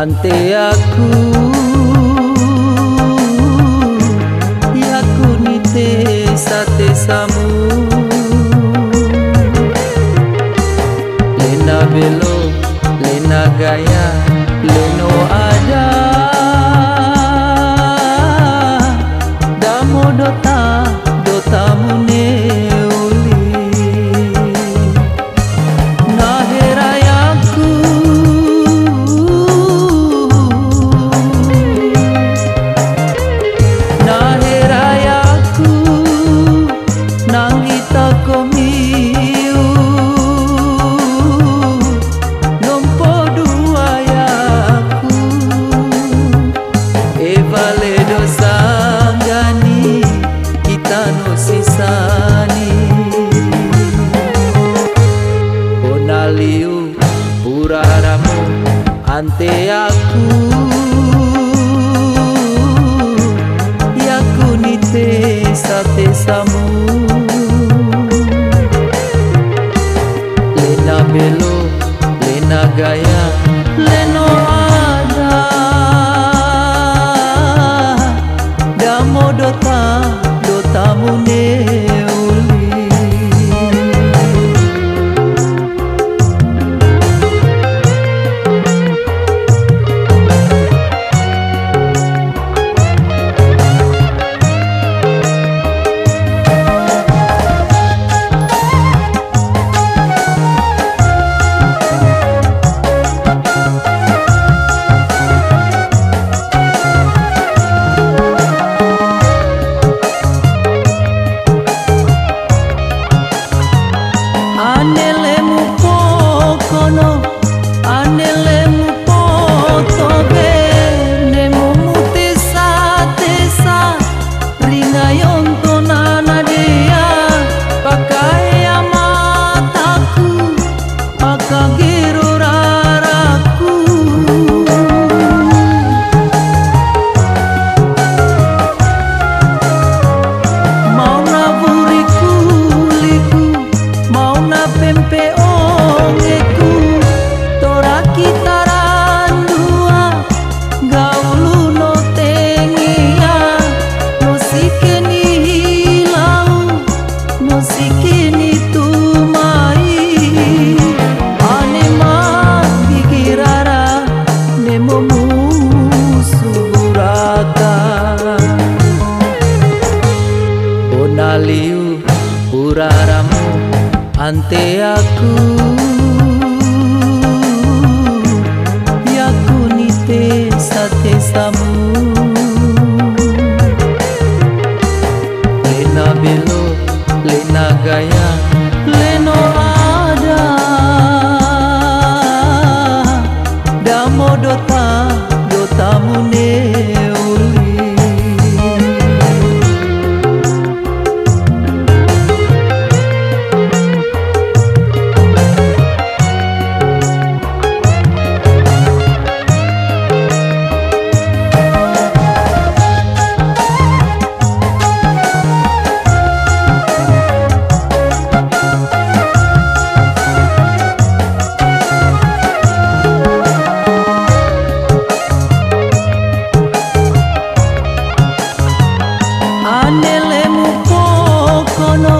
ante aku yaku nite sate samu lena belo lena gaya leno ada damo dota dota mune Onaliu puraramu ante aku yaku nite sate samu lena belo lena gaya leno ada damo dota dota mune anelemu pokono anelemu potobe nemu mutesa tesa ringayon tonana dia pakai mataku pakagiru raraku mau naburiku liku mau na pempe ongeku tora kitaran dua gaulu no tengia no sikeni hilau no sikeni tumai ane ma bigirara nemo musuraka onaliu puraramu ante aku yaku nite sate samu lena belo lena gaya leno ada damo dota dota mune anelemu pokono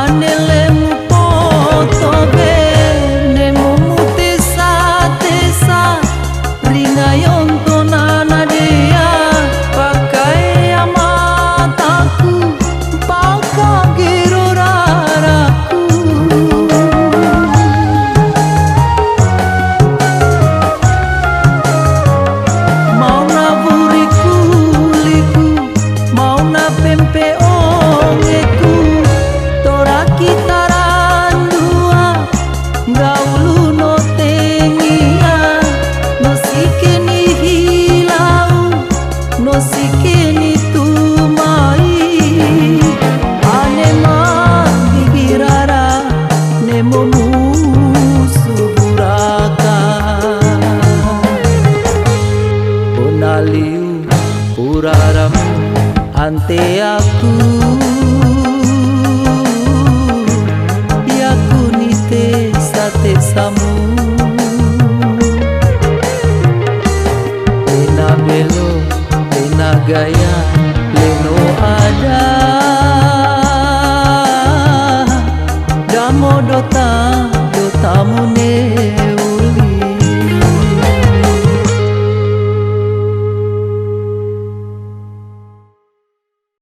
anelemu potobe nemu mutesa tesa ringayon tonana dia pakai mataku pakagiru raraku mau naburiku liku mau na pempe ongeku tora kitaran dua gaulu no tengia no sikeni hilau no sikeni tumai ane ma bigirara nemo musuraka onaliu puraramu ante aku yaku nite sate samu gaya leno ada